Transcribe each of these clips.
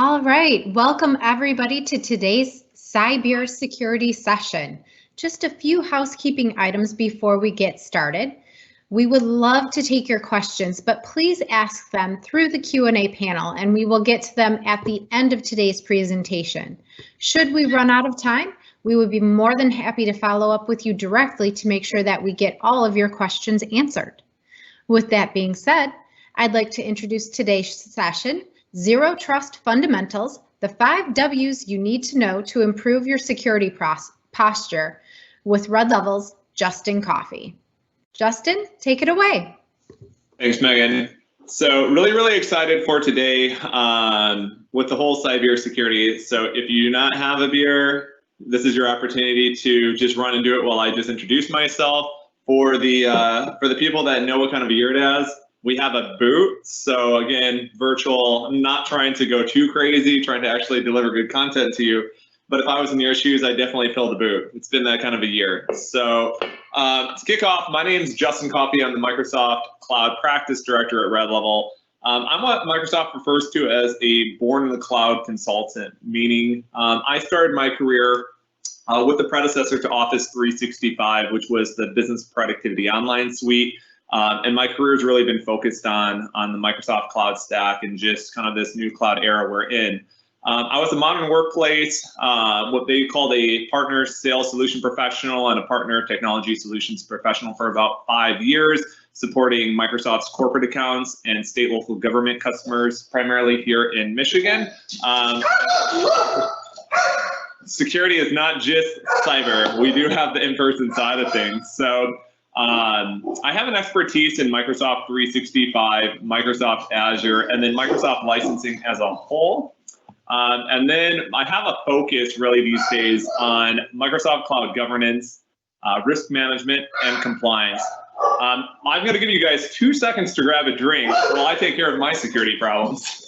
All right, welcome everybody to today's CyBEER Security session. Just a few housekeeping items before we get started. We would love to take your questions, but please ask them through the Q&A panel and we will get to them at the end of today's presentation. Should we run out of time, we would be more than happy to follow up with you directly to make sure that we get all of your questions answered. With that being said, I'd like to introduce today's session, Zero Trust Fundamentals, the 5 W's you need to know to improve your security posture with Red Level's Justin Coffey. Justin, take it away. Thanks, Megan. So really excited for today with the whole CyBEER security. So if you do not have a beer, this is your opportunity to just run and do it while I just introduce myself. For the people that know what kind of a year it is, we have a boot. So again, virtual, I'm not trying to go too crazy, trying to actually deliver good content to you. But if I was in your shoes, I'd definitely fill the boot. It's been that kind of a year. So to kick off, my name is Justin Coffey. I'm the Microsoft Cloud Practice Director at Red Level. I'm what Microsoft refers to as a born in the cloud consultant, meaning I started my career with the predecessor to Office 365, which was the Business Productivity Online Suite. And my career has really been focused on the Microsoft Cloud stack and just kind of this new cloud era we're in. I was a modern workplace, what they called a partner sales solution professional and a partner technology solutions professional for about 5 years, supporting Microsoft's corporate accounts and state local government customers, primarily here in Michigan. Security is not just cyber. We do have the in-person side of things. So I have an expertise in Microsoft 365, Microsoft Azure, and then Microsoft licensing as a whole. And then I have a focus really these days on Microsoft Cloud governance, risk management, and compliance. I'm going to give you guys 2 seconds to grab a drink while I take care of my security problems.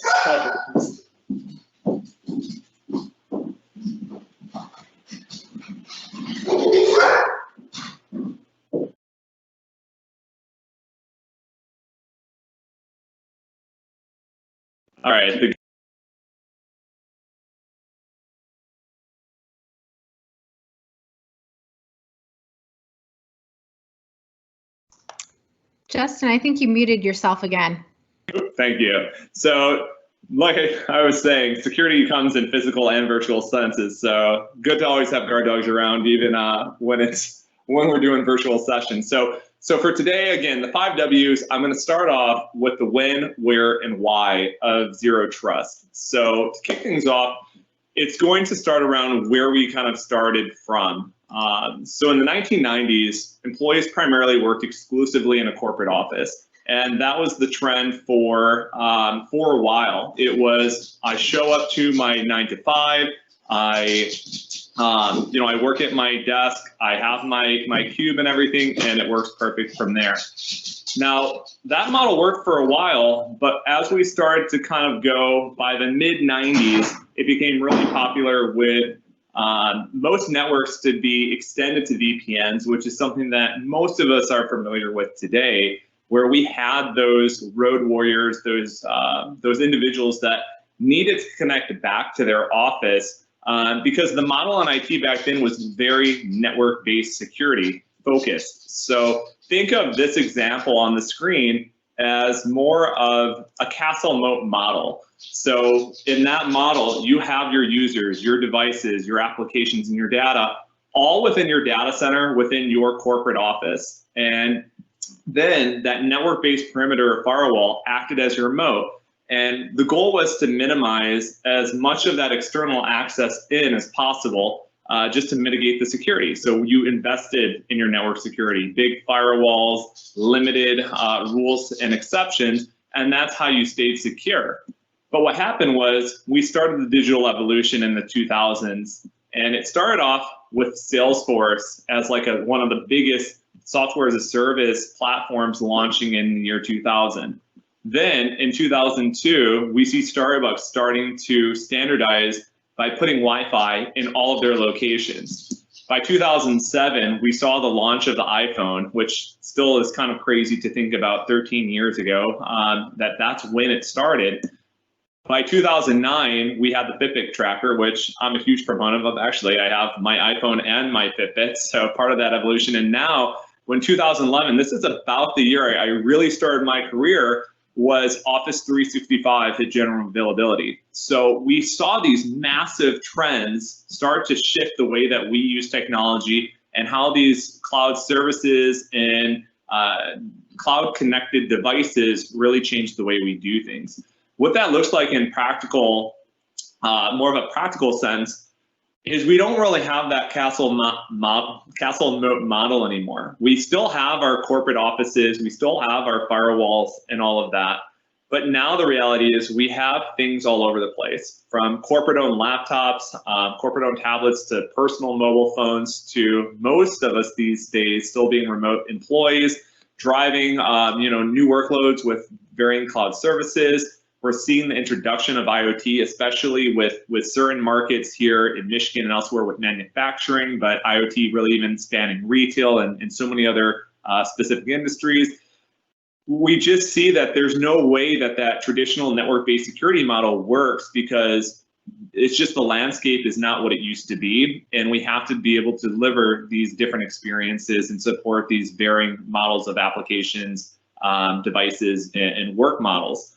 All right. Justin, I think you muted yourself again. Thank you. So like I was saying, security comes in physical and virtual senses. So good to always have guard dogs around, even when we're doing virtual sessions. So for today, again, the 5 W's, I'm going to start off with the when, where, and why of Zero Trust. So to kick things off, it's going to start around where we kind of started from. So in the 1990s, employees primarily worked exclusively in a corporate office. And that was the trend for a while. It was, I show up to my 9 to 5, I work at my desk, I have my cube and everything, and it works perfect from there. Now, that model worked for a while, but as we started to kind of go by the mid-90s, it became really popular with most networks to be extended to VPNs, which is something that most of us are familiar with today, where we had those road warriors, those individuals that needed to connect back to their office because the model in IT back then was very network-based security focused. So think of this example on the screen as more of a castle moat model. So in that model, you have your users, your devices, your applications, and your data all within your data center, within your corporate office. And then that network-based perimeter or firewall acted as your moat. And the goal was to minimize as much of that external access in as possible, just to mitigate the security. So you invested in your network security, big firewalls, limited rules and exceptions, and that's how you stayed secure. But what happened was we started the digital evolution in the 2000s, and it started off with Salesforce as like one of the biggest software as a service platforms launching in the year 2000. Then in 2002, we see Starbucks starting to standardize by putting Wi-Fi in all of their locations. By 2007, we saw the launch of the iPhone, which still is kind of crazy to think about 13 years ago, that's when it started. By 2009, we had the Fitbit tracker, which I'm a huge proponent of. Actually, I have my iPhone and my Fitbit, so part of that evolution. And now, when 2011, this is about the year I really started my career, was Office 365 hit general availability. So we saw these massive trends start to shift the way that we use technology and how these cloud services and cloud connected devices really change the way we do things. What that looks like in practical, more of a practical sense, is we don't really have that castle moat model anymore. We still have our corporate offices, we still have our firewalls and all of that. But now the reality is we have things all over the place, from corporate-owned laptops, corporate-owned tablets, to personal mobile phones, to most of us these days still being remote employees, driving new workloads with varying cloud services. We're seeing the introduction of IoT, especially with certain markets here in Michigan and elsewhere with manufacturing, but IoT really even spanning retail and so many other specific industries. We just see that there's no way that traditional network-based security model works, because it's just the landscape is not what it used to be, and we have to be able to deliver these different experiences and support these varying models of applications, devices, and work models.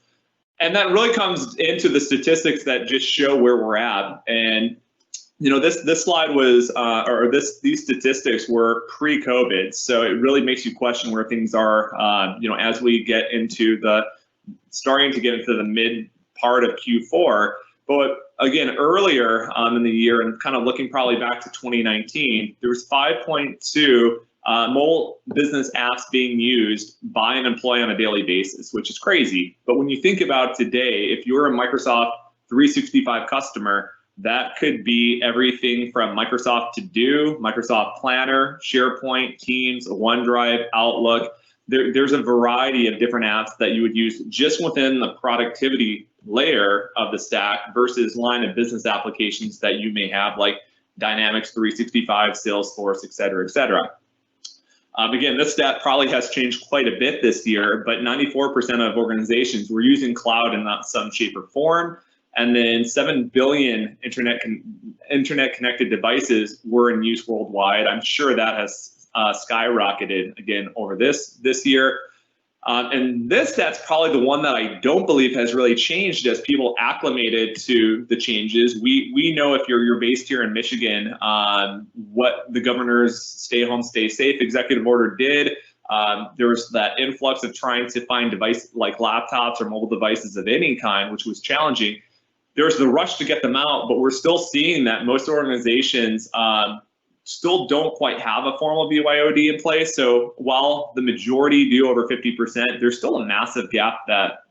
And that really comes into the statistics that just show where we're at. And this slide was, these statistics were pre-COVID, so it really makes you question where things are, as we get into starting to get into the mid part of Q4. But again, earlier in the year, and kind of looking probably back to 2019, there was 5.2 mobile business apps being used by an employee on a daily basis, which is crazy. But when you think about today, if you're a Microsoft 365 customer, that could be everything from Microsoft To Do, Microsoft Planner, SharePoint, Teams, OneDrive, Outlook. There's a variety of different apps that you would use just within the productivity layer of the stack versus line of business applications that you may have, like Dynamics 365, Salesforce, et cetera, et cetera. Again, this stat probably has changed quite a bit this year, but 94% of organizations were using cloud in some shape or form. And then 7 billion internet connected devices were in use worldwide. I'm sure that has skyrocketed again over this year. And that's probably the one that I don't believe has really changed as people acclimated to the changes. We know, if you're based here in Michigan, what the governor's stay home, stay safe executive order did. There was that influx of trying to find devices like laptops or mobile devices of any kind, which was challenging. There's the rush to get them out, but we're still seeing that most organizations still don't quite have a formal BYOD in place. So while the majority do, over 50%, there's still a massive gap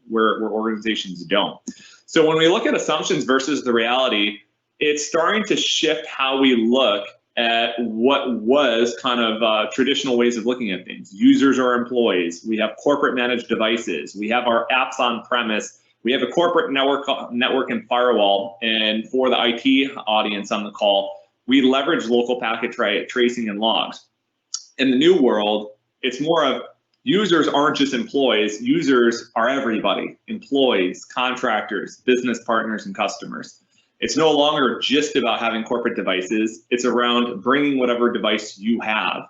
where organizations don't. So when we look at assumptions versus the reality, it's starting to shift how we look at what was kind of traditional ways of looking at things. Users or employees. We have corporate managed devices. We have our apps on premise. We have a corporate network and firewall. And for the IT audience on the call, we leverage local packet tracing and logs. In the new world, it's more of users aren't just employees. Users are everybody: employees, contractors, business partners, and customers. It's no longer just about having corporate devices. It's around bringing whatever device you have.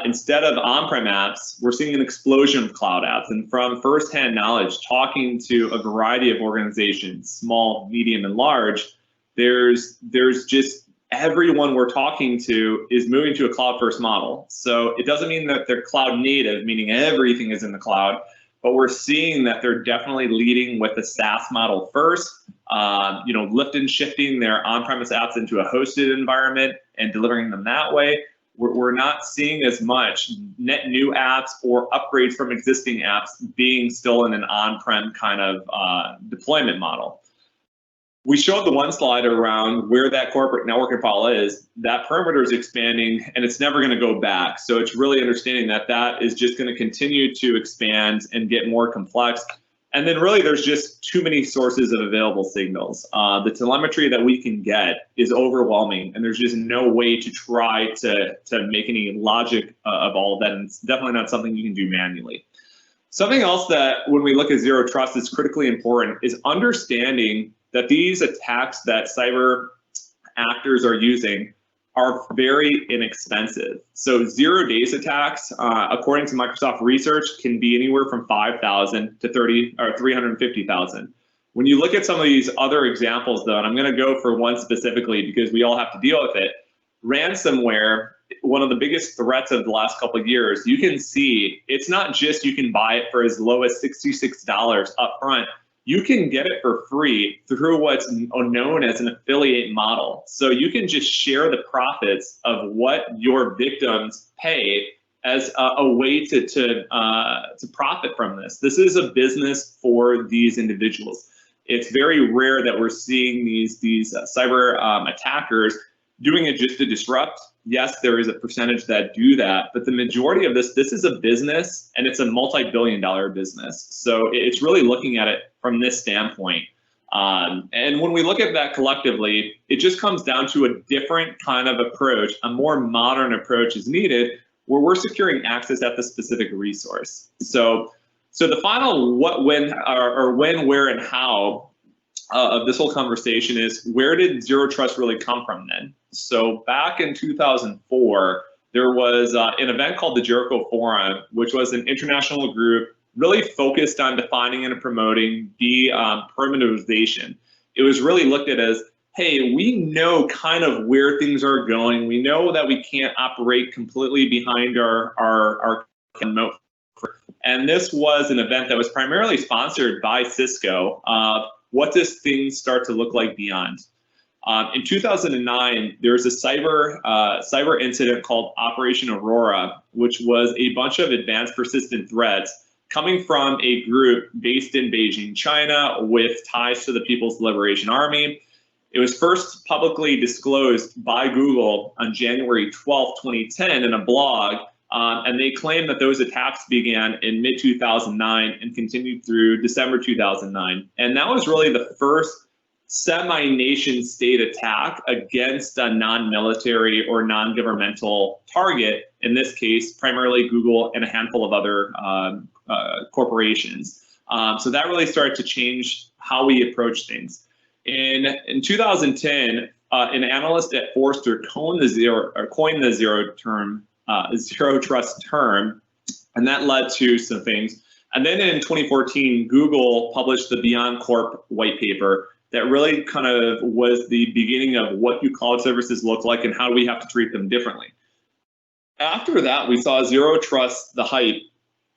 Instead of on-prem apps, we're seeing an explosion of cloud apps. And from firsthand knowledge, talking to a variety of organizations, small, medium, and large, there's just everyone we're talking to is moving to a cloud-first model. So it doesn't mean that they're cloud native, meaning everything is in the cloud, but we're seeing that they're definitely leading with the SaaS model first, lift and shifting their on-premise apps into a hosted environment and delivering them that way. We're not seeing as much net new apps or upgrades from existing apps being still in an on-prem kind of deployment model. We showed the one slide around where that corporate network and file is. That perimeter is expanding, and it's never going to go back. So it's really understanding that is just going to continue to expand and get more complex. And then really there's just too many sources of available signals. The telemetry that we can get is overwhelming, and there's just no way to try to make any logic of all of that. And it's definitely not something you can do manually. Something else that when we look at zero trust is critically important is understanding that these attacks that cyber actors are using are very inexpensive. So 0 days attacks, according to Microsoft research, can be anywhere from 5,000 to 30 or 350,000. When you look at some of these other examples, though, and I'm going to go for one specifically because we all have to deal with it, ransomware, one of the biggest threats of the last couple of years, you can see it's not just you can buy it for as low as $66 up front. You can get it for free through what's known as an affiliate model. So you can just share the profits of what your victims pay as a way to profit from this. This is a business for these individuals. It's very rare that we're seeing these cyber attackers doing it just to disrupt. Yes, there is a percentage that do that, but the majority of this is a business, and it's a multi-billion-dollar business. So it's really looking at it from this standpoint. And when we look at that collectively, it just comes down to a different kind of approach. A more modern approach is needed, where we're securing access at the specific resource. So the final what, when, or when, where, and how of this whole conversation is, where did zero trust really come from then? So back in 2004, there was an event called the Jericho Forum, which was an international group really focused on defining and promoting de-perimeterization. It was really looked at as, hey, we know kind of where things are going. We know that we can't operate completely behind our remote. And this was an event that was primarily sponsored by Cisco. What does things start to look like beyond? In 2009, there was a cyber incident called Operation Aurora, which was a bunch of advanced persistent threats coming from a group based in Beijing, China, with ties to the People's Liberation Army. It was first publicly disclosed by Google on January 12, 2010 in a blog, and they claimed that those attacks began in mid-2009 and continued through December 2009. And that was really the first semi-nation state attack against a non-military or non-governmental target, in this case, primarily Google and a handful of other corporations. So that really started to change how we approach things. In 2010, an analyst at Forrester coined the zero trust term, and that led to some things. And then in 2014, Google published the Beyond Corp white paper that really kind of was the beginning of what do cloud services look like and how do we have to treat them differently. After that, we saw zero trust, the hype,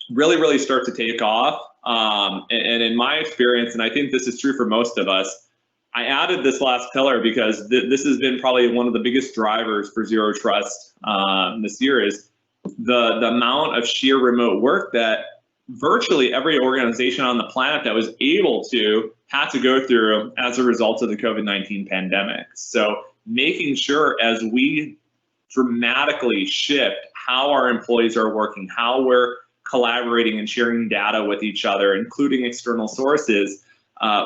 really start to take off. And in my experience, and I think this is true for most of us, I added this last pillar because this has been probably one of the biggest drivers for zero trust this year is the amount of sheer remote work that virtually every organization on the planet that was able to had to go through as a result of the COVID-19 pandemic. So making sure as we dramatically shift how our employees are working, how we're collaborating and sharing data with each other, including external sources,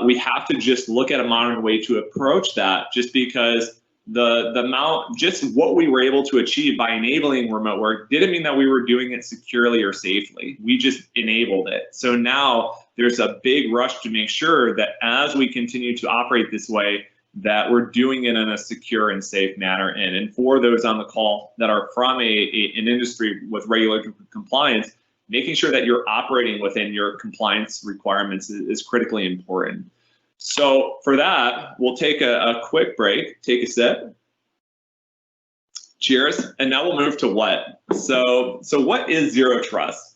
we have to just look at a modern way to approach that, just because the amount, just what we were able to achieve by enabling remote work didn't mean that we were doing it securely or safely. We just enabled it. So now there's a big rush to make sure that as we continue to operate this way, that we're doing it in a secure and safe manner. And for those on the call that are from an industry with regulatory compliance, making sure that you're operating within your compliance requirements is critically important. So for that, we'll take a quick break, take a sip. Cheers, and now we'll move to what. So what is zero trust?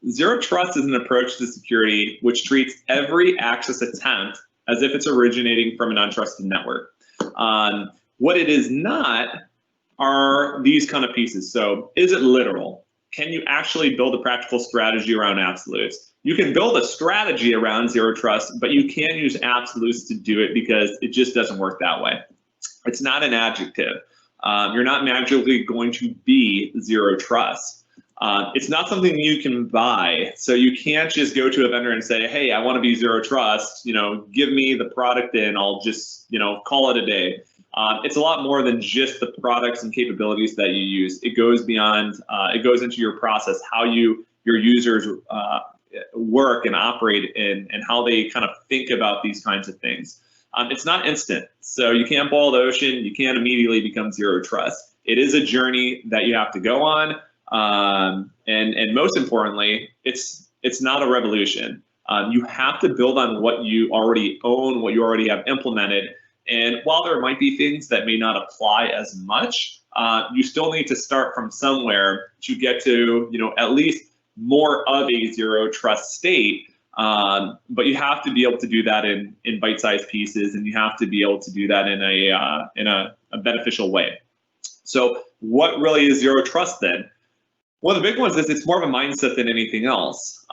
Zero trust is an approach to security which treats every access attempt as if it's originating from an untrusted network. What it is not are these kind of pieces. So is it literal? Can you actually build a practical strategy around absolutes? You can build a strategy around zero trust, but you can't use absolutes to do it because it just doesn't work that way. It's not an adjective. You're not magically going to be zero trust. It's not something you can buy. So you can't just go to a vendor and say, hey, I want to be zero trust, give me the product and I'll just, call it a day. It's a lot more than just the products and capabilities that you use. It goes beyond, it goes into your process, how you your users work and operate and how they kind of think about these kinds of things. It's not instant, so you can't boil the ocean. You can't immediately become zero trust. It is a journey that you have to go on, and most importantly, it's not a revolution. You have to build on what you already own, what you already have implemented. And while there might be things that may not apply as much, you still need to start from somewhere to get to, at least more of a zero trust state. But you have to be able to do that in bite-sized pieces, and you have to be able to do that in a beneficial way. So what really is zero trust then? One of the big ones is it's more of a mindset than anything else.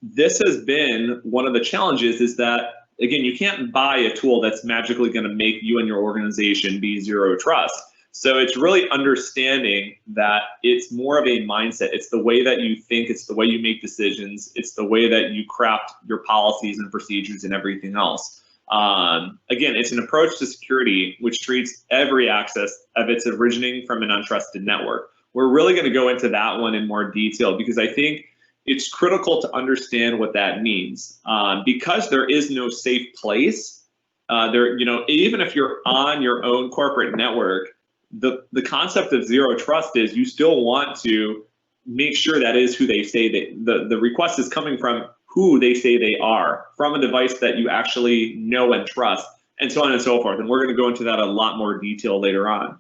This has been one of the challenges, is that, again, you can't buy a tool that's magically going to make you and your organization be zero trust. So it's really understanding that it's more of a mindset. It's the way that you think, it's the way you make decisions, it's the way that you craft your policies and procedures and everything else. Again, it's an approach to security which treats every access of its originating from an untrusted network. We're really going to go into that one in more detail, because I think it's critical to understand what that means. Because there is no safe place, even if you're on your own corporate network, the concept of zero trust is you still want to make sure that is who they say the request is coming from, who they say they are, from a device that you actually know and trust, and so on and so forth. And we're going to go into that in a lot more detail later on.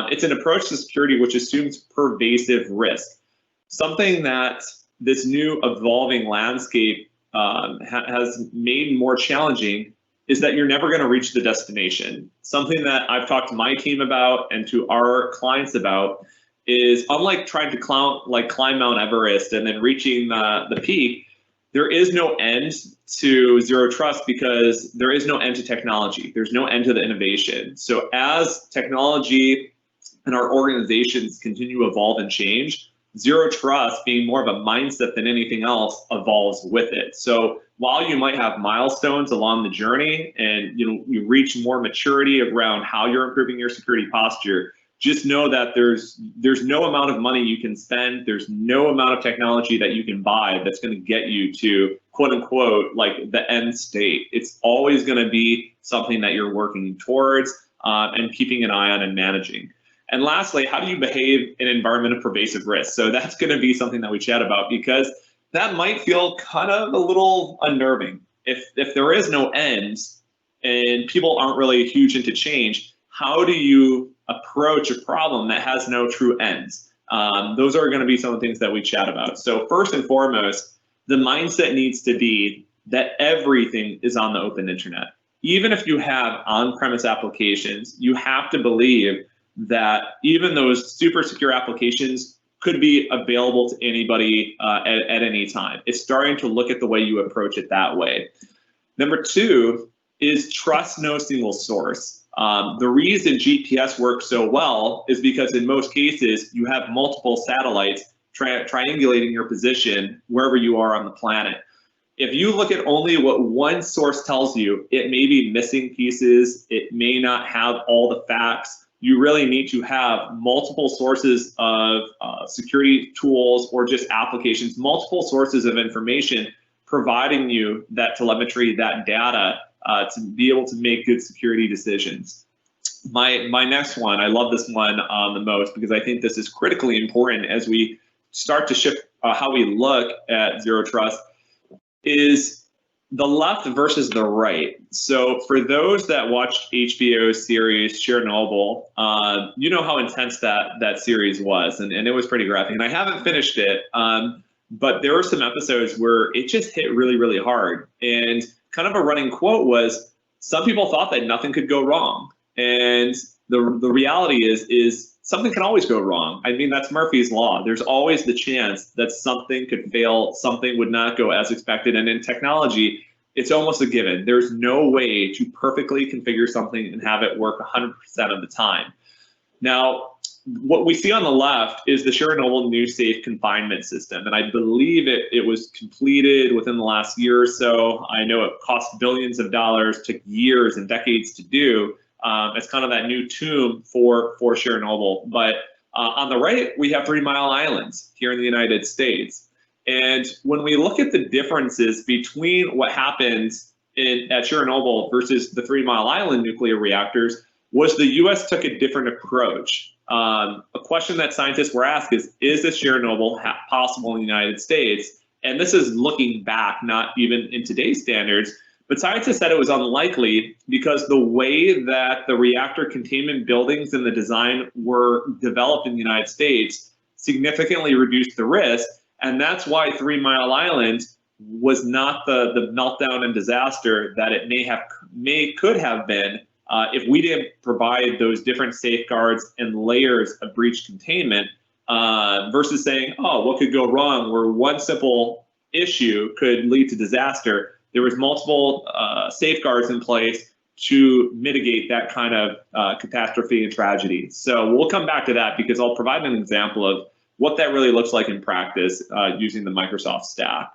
It's an approach to security which assumes pervasive risk, something that this new evolving landscape has made more challenging is that you're never going to reach the destination. Something that I've talked to my team about and to our clients about is, unlike trying to climb Mount Everest and then reaching the peak, there is no end to zero trust, because there is no end to technology. There's no end to the innovation. So as technology and our organizations continue to evolve and change, zero trust, being more of a mindset than anything else, evolves with it. So while you might have milestones along the journey and you reach more maturity around how you're improving your security posture, just know that there's no amount of money you can spend, there's no amount of technology that you can buy that's going to get you to, quote unquote, like the end state. It's always going to be something that you're working towards and keeping an eye on and managing. And lastly, how do you behave in an environment of pervasive risk? So that's going to be something that we chat about, because that might feel kind of a little unnerving. If there is no end and people aren't really huge into change, how do you approach a problem that has no true ends? Those are going to be some of the things that we chat about. So first and foremost, the mindset needs to be that everything is on the open internet. Even if you have on-premise applications, you have to believe that even those super secure applications could be available to anybody at any time. It's starting to look at the way you approach it that way. Number two is trust no single source. The reason GPS works so well is because in most cases, you have multiple satellites triangulating your position wherever you are on the planet. If you look at only what one source tells you, it may be missing pieces, it may not have all the facts. You really need to have multiple sources of security tools or just applications, multiple sources of information providing you that telemetry, that data to be able to make good security decisions. My next one, I love this one the most, because I think this is critically important as we start to shift how we look at zero trust, is the left versus the right. So for those that watched HBO's series Chernobyl, you know how intense that series was, and it was pretty graphic. And I haven't finished it, but there were some episodes where it just hit really, really hard. And kind of a running quote was, some people thought that nothing could go wrong. And the reality is something can always go wrong. I mean, that's Murphy's Law. There's always the chance that something could fail, something would not go as expected. And in technology, it's almost a given. There's no way to perfectly configure something and have it work 100% of the time. Now, what we see on the left is the Chernobyl new safe confinement system. And I believe it was completed within the last year or so. I know it cost billions of dollars, took years and decades to do. It's kind of that new tomb for Chernobyl. But on the right, we have 3 Mile Islands here in the United States. And when we look at the differences between what happened at Chernobyl versus the 3 Mile Island nuclear reactors, was the US took a different approach. A question that scientists were asked is this Chernobyl possible in the United States? And this is looking back, not even in today's standards, but scientists said it was unlikely because the way that the reactor containment buildings and the design were developed in the United States significantly reduced the risk. And that's why 3 Mile Island was not the meltdown and disaster that it could have been if we didn't provide those different safeguards and layers of breach containment, versus saying, oh, what could go wrong where one simple issue could lead to disaster. There was multiple safeguards in place to mitigate that kind of catastrophe and tragedy. So we'll come back to that because I'll provide an example of what that really looks like in practice using the Microsoft stack.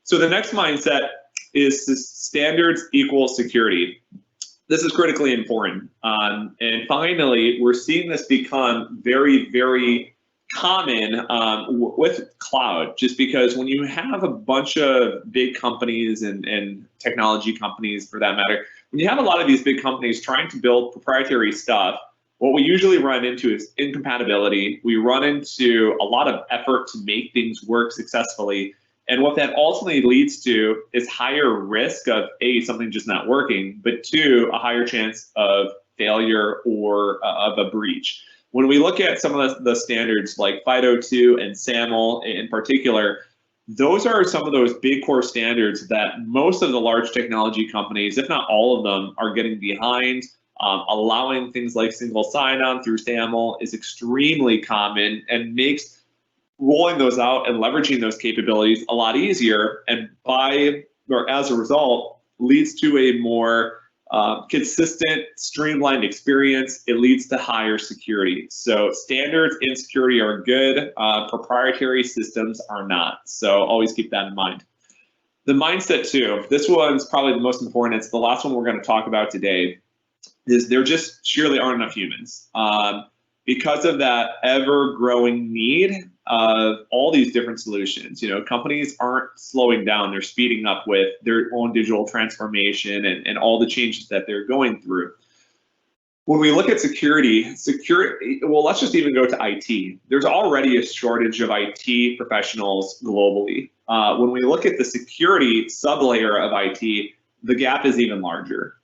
So the next mindset is standards equal security. This is critically important. And finally, we're seeing this become very, very common with cloud, just because when you have a bunch of big companies and technology companies for that matter, when you have a lot of these big companies trying to build proprietary stuff, what we usually run into is incompatibility. We run into a lot of effort to make things work successfully. And what that ultimately leads to is higher risk of A, something just not working, but 2, a higher chance of failure or of a breach. When we look at some of the standards like FIDO2 and SAML in particular, those are some of those big core standards that most of the large technology companies, if not all of them, are getting behind. Allowing things like single sign-on through SAML is extremely common and makes rolling those out and leveraging those capabilities a lot easier, and as a result, leads to a more consistent, streamlined experience. It leads to higher security. So standards in security are good, proprietary systems are not. So always keep that in mind. The mindset too, this one's probably the most important. It's the last one we're going to talk about today, is there just surely aren't enough humans. Because of that ever-growing need of all these different solutions, companies aren't slowing down, they're speeding up with their own digital transformation and all the changes that they're going through. When we look at security, well, let's just even go to IT. There's already a shortage of IT professionals globally. When we look at the security sublayer of IT, the gap is even larger.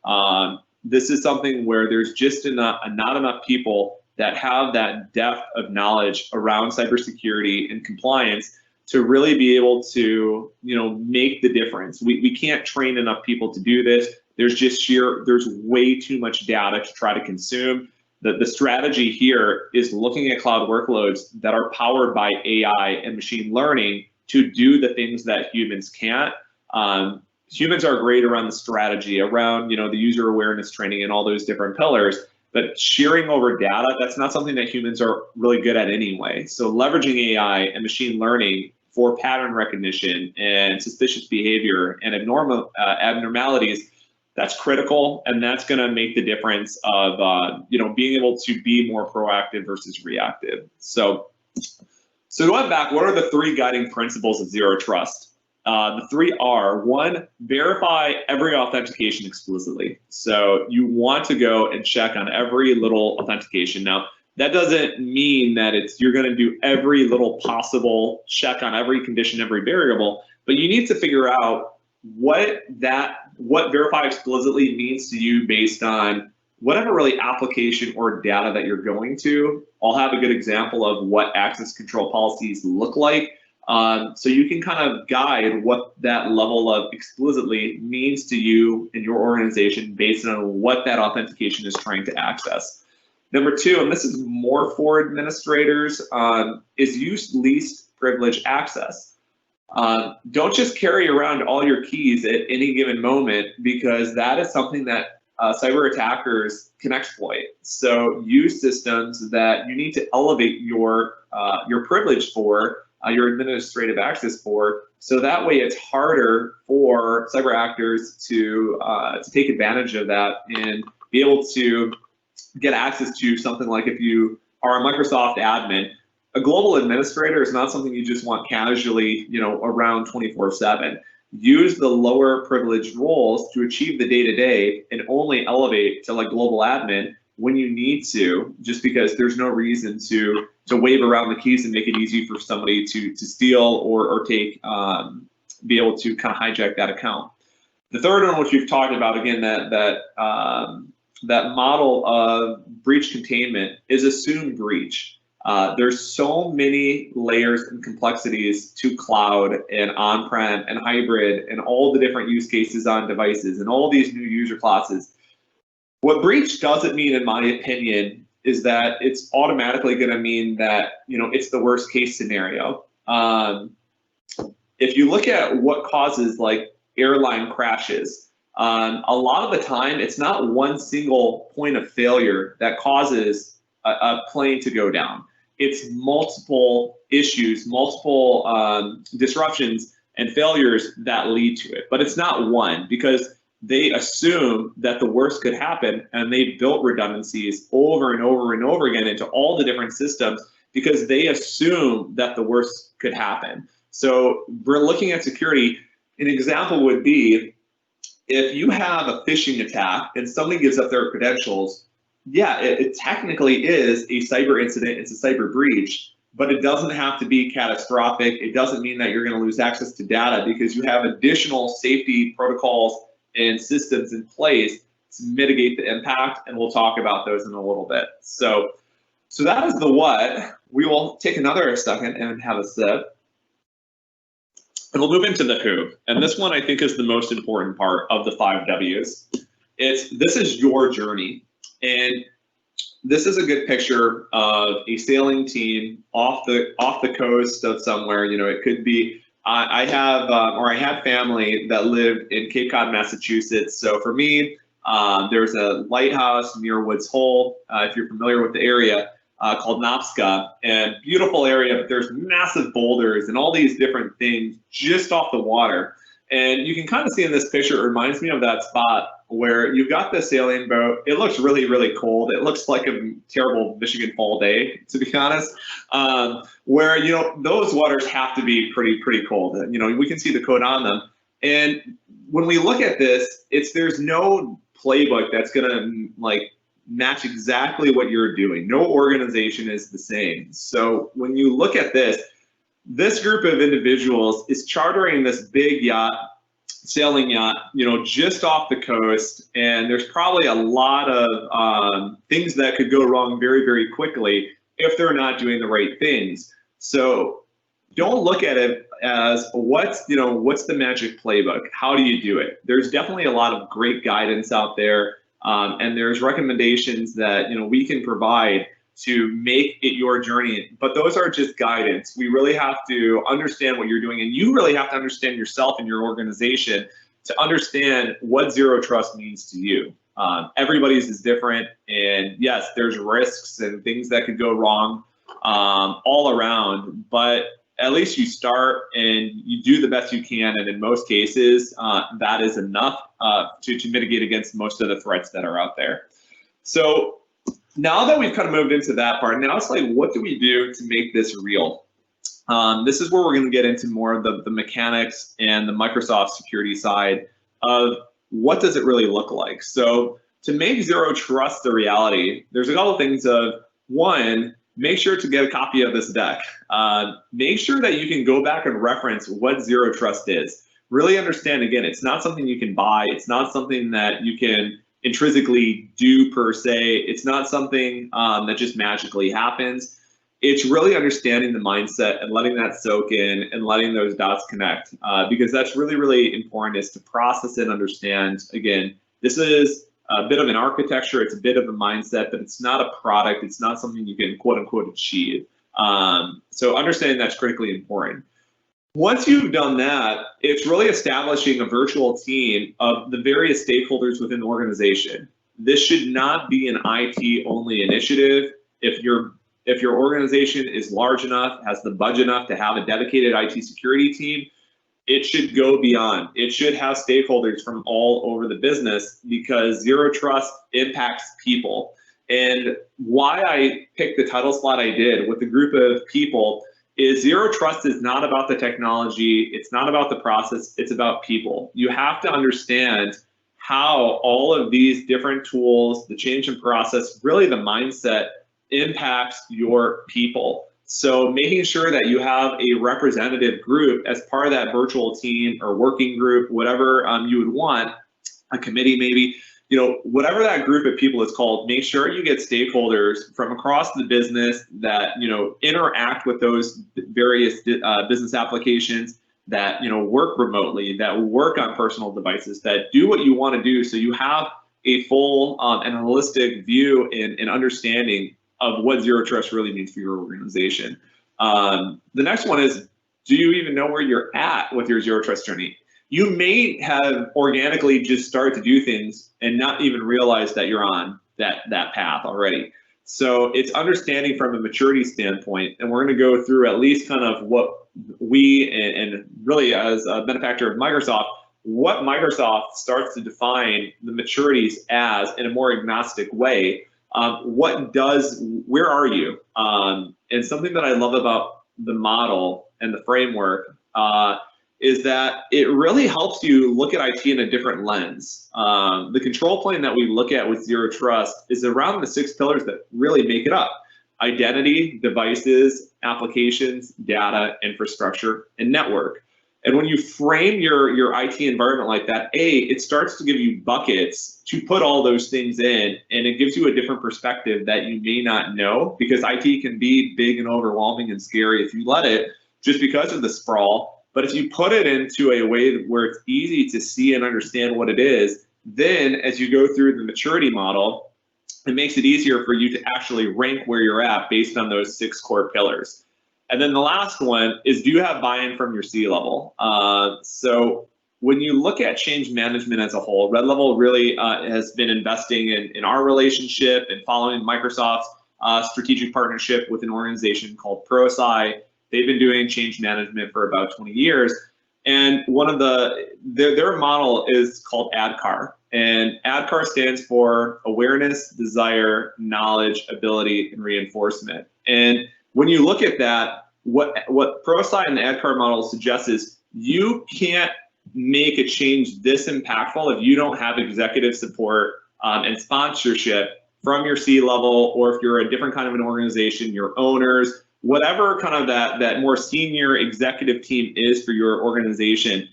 This is something where there's just not enough people that have that depth of knowledge around cybersecurity and compliance to really be able to, make the difference. We can't train enough people to do this. There's way too much data to try to consume. The strategy here is looking at cloud workloads that are powered by AI and machine learning to do the things that humans can't. Humans are great around the strategy, around the user awareness training and all those different pillars. But shearing over data, that's not something that humans are really good at anyway. So leveraging AI and machine learning for pattern recognition and suspicious behavior and abnormalities, that's critical, and that's going to make the difference of being able to be more proactive versus reactive. So going back, what are the 3 guiding principles of zero trust? The 3 are: 1, verify every authentication explicitly. So you want to go and check on every little authentication. Now, that doesn't mean that you're going to do every little possible check on every condition, every variable, but you need to figure out what verify explicitly means to you based on whatever really application or data that you're going to. I'll have a good example of what access control policies look like. So you can kind of guide what that level of explicitly means to you and your organization based on what that authentication is trying to access. Number 2, and this is more for administrators, is use least privilege access. Don't just carry around all your keys at any given moment, because that is something that cyber attackers can exploit. So use systems that you need to elevate your privilege for, your administrative access for, so that way it's harder for cyber actors to take advantage of that and be able to get access to something like, if you are a Microsoft admin, a global administrator is not something you just want casually, around 24/7. Use the lower privileged roles to achieve the day-to-day and only elevate to like global admin when you need to, just because there's no reason to wave around the keys and make it easy for somebody to steal or take, be able to kind of hijack that account. The third one, which we've talked about, again, that model of breach containment, is assume breach. There's so many layers and complexities to cloud and on-prem and hybrid and all the different use cases on devices and all these new user classes. What breach doesn't mean, in my opinion, is that it's automatically going to mean that it's the worst case scenario. If you look at what causes like airline crashes, a lot of the time it's not one single point of failure that causes a plane to go down. It's multiple issues, multiple disruptions and failures that lead to it. But it's not one, because they assume that the worst could happen, and they built redundancies over and over and over again into all the different systems because they assume that the worst could happen. So we're looking at security. An example would be if you have a phishing attack and somebody gives up their credentials, yeah, it technically is a cyber incident, it's a cyber breach, but it doesn't have to be catastrophic. It doesn't mean that you're going to lose access to data, because you have additional safety protocols and systems in place to mitigate the impact, and we'll talk about those in a little bit. So that is the what. We will take another second and have a sip. And we'll move into the who. And this one I think is the most important part of the 5 W's. This is your journey. And this is a good picture of a sailing team off the coast of somewhere. It could be, I had family that lived in Cape Cod, Massachusetts. So for me, there's a lighthouse near Woods Hole, if you're familiar with the area, called Nopska, and beautiful area, but there's massive boulders and all these different things just off the water. And you can kind of see in this picture, it reminds me of that spot where you've got the sailing boat. It looks really, really cold. It looks like a terrible Michigan fall day, to be honest, where, those waters have to be pretty cold. We can see the code on them. And when we look at this, there's no playbook that's going to match exactly what you're doing. No organization is the same. So when you look at this group of individuals is chartering this big yacht, sailing yacht, just off the coast, and there's probably a lot of things that could go wrong very, very quickly if they're not doing the right things. So don't look at it as what's the magic playbook? How do you do it? There's definitely a lot of great guidance out there, and there's recommendations that we can provide to make it your journey, but those are just guidance. We really have to understand what you're doing, and you really have to understand yourself and your organization to understand what zero trust means to you. Everybody's is different, and yes, there's risks and things that could go wrong all around, but at least you start and you do the best you can, and in most cases, that is enough to mitigate against most of the threats that are out there. So now that we've kind of moved into that part, now it's like, what do we do to make this real? This is where we're going to get into more of the mechanics and the Microsoft security side of what does it really look like. So to make zero trust the reality, there's a couple of things of, one, make sure to get a copy of this deck. Make sure that you can go back and reference what zero trust is. Really understand, again, it's not something you can buy. It's not something that you can intrinsically do per se. It's not something that just magically happens. It's really understanding the mindset and letting that soak in and letting those dots connect, because that's really, really important, is to process and understand. Again, this is a bit of an architecture, it's a bit of a mindset, but it's not a product. It's not something you can quote unquote achieve. So understanding that's critically important. Once you've done that, it's really establishing a virtual team of the various stakeholders within the organization. This should not be an IT-only initiative. If your organization is large enough, has the budget enough to have a dedicated IT security team, it should go beyond. It should have stakeholders from all over the business, because zero trust impacts people. And why I picked the title slot I did with a group of people is zero trust is not about the technology, it's not about the process, it's about people. You have to understand how all of these different tools, the change in process, really the mindset impacts your people. So making sure that you have a representative group as part of that virtual team or working group, whatever you would want, a committee maybe, whatever that group of people is called, make sure you get stakeholders from across the business that, interact with those various business applications, that, work remotely, that work on personal devices, that do what you want to do, so you have a full and holistic view and understanding of what zero trust really means for your organization. The next one is, do you even know where you're at with your zero trust journey? You may have organically just started to do things and not even realize that you're on that path already. So it's understanding from a maturity standpoint, and we're going to go through at least kind of what we, and really as a benefactor of Microsoft, what Microsoft starts to define the maturities as in a more agnostic way. Where are you? And something that I love about the model and the framework is that it really helps you look at IT in a different lens. The control plane that we look at with zero trust is around the 6 pillars that really make it up: identity, devices, applications, data, infrastructure, and network. And when you frame your IT environment like that, it starts to give you buckets to put all those things in, and it gives you a different perspective that you may not know, because IT can be big and overwhelming and scary if you let it, just because of the sprawl. But if you put it into a way where it's easy to see and understand what it is, then as you go through the maturity model, it makes it easier for you to actually rank where you're at based on those 6 core pillars. And then the last one is, do you have buy-in from your C-level? So when you look at change management as a whole, Red Level really has been investing in our relationship and following Microsoft's strategic partnership with an organization called ProSci. They've been doing change management for about 20 years. And one of their model is called ADKAR. And ADKAR stands for awareness, desire, knowledge, ability, and reinforcement. And when you look at that, what ProSci and the ADKAR model suggests is you can't make a change this impactful if you don't have executive support and sponsorship from your C-level, or if you're a different kind of an organization, your owners, whatever kind of that more senior executive team is for your organization.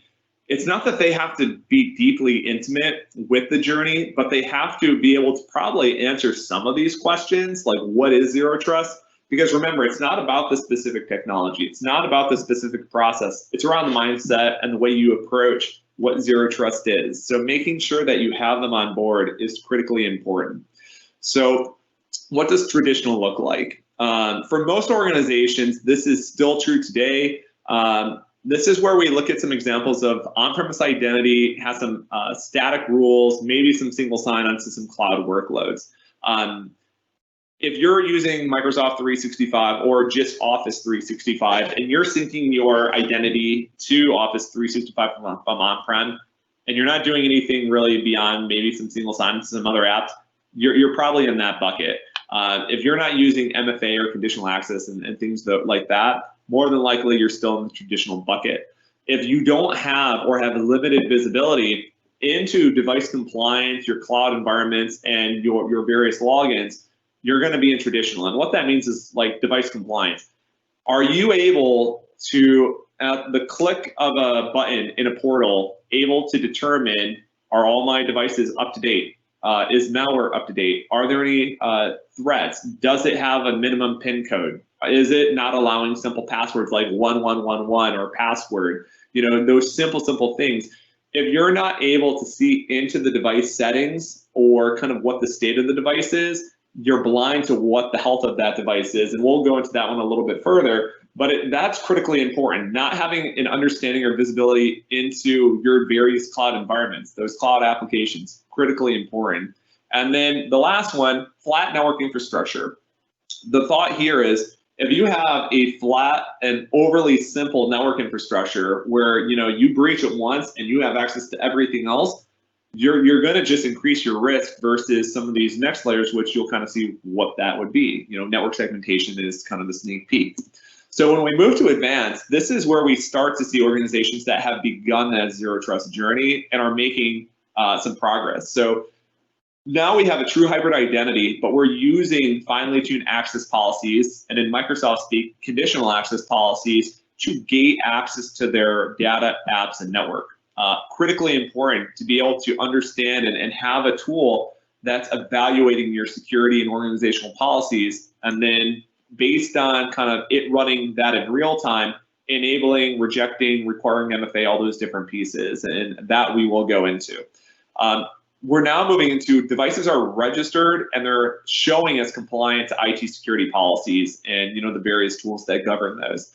It's not that they have to be deeply intimate with the journey, but they have to be able to probably answer some of these questions, like what is zero trust? Because remember, it's not about the specific technology. It's not about the specific process. It's around the mindset and the way you approach what zero trust is. So making sure that you have them on board is critically important. So what does traditional look like? For most organizations, this is still true today. This is where we look at some examples of on-premise identity, has some static rules, maybe some single sign-on to some cloud workloads. If you're using Microsoft 365 or just Office 365, and you're syncing your identity to Office 365 from on-prem, and you're not doing anything really beyond maybe some single sign-on to some other apps, you're probably in that bucket. If you're not using MFA or conditional access and things like that, more than likely you're still in the traditional bucket. If you don't have or have limited visibility into device compliance, your cloud environments, and your various logins, you're going to be in traditional. And what that means is like device compliance. Are you able to, at the click of a button in a portal, able to determine, are all my devices up to date? Is malware up to date? Are there any threats? Does it have a minimum PIN code? Is it not allowing simple passwords like 1111 or password? Those simple things. If you're not able to see into the device settings or kind of what the state of the device is, you're blind to what the health of that device is. And we'll go into that one a little bit further, but that's critically important. Not having an understanding or visibility into your various cloud environments, those cloud applications, critically important. And then the last one, flat network infrastructure. The thought here is, if you have a flat and overly simple network infrastructure where you breach it once and you have access to everything else, you're going to just increase your risk versus some of these next layers, which you'll kind of see what that would be. You know, network segmentation is kind of the sneak peek. So when we move to advanced, this is where we start to see organizations that have begun that zero trust journey and are making some progress. So now we have a true hybrid identity, but we're using finely tuned access policies, and in Microsoft speak, conditional access policies to gate access to their data, apps, and network. Critically important to be able to understand and have a tool that's evaluating your security and organizational policies, and then based on kind of it running that in real time, enabling, rejecting, requiring MFA, all those different pieces, and that we will go into. We're now moving into devices are registered and they're showing as compliant to IT security policies and the various tools that govern those.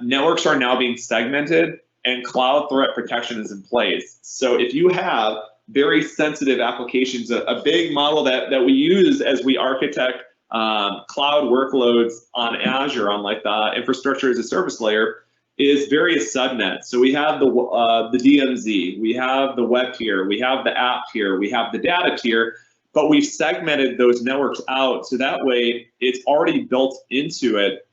Networks are now being segmented and cloud threat protection is in place. So if you have very sensitive applications, a big model that we use as we architect cloud workloads on Azure, on like the infrastructure as a service layer, is various subnets. So we have the DMZ, we have the web tier, we have the app tier, we have the data tier, but we've segmented those networks out so that way it's already built into it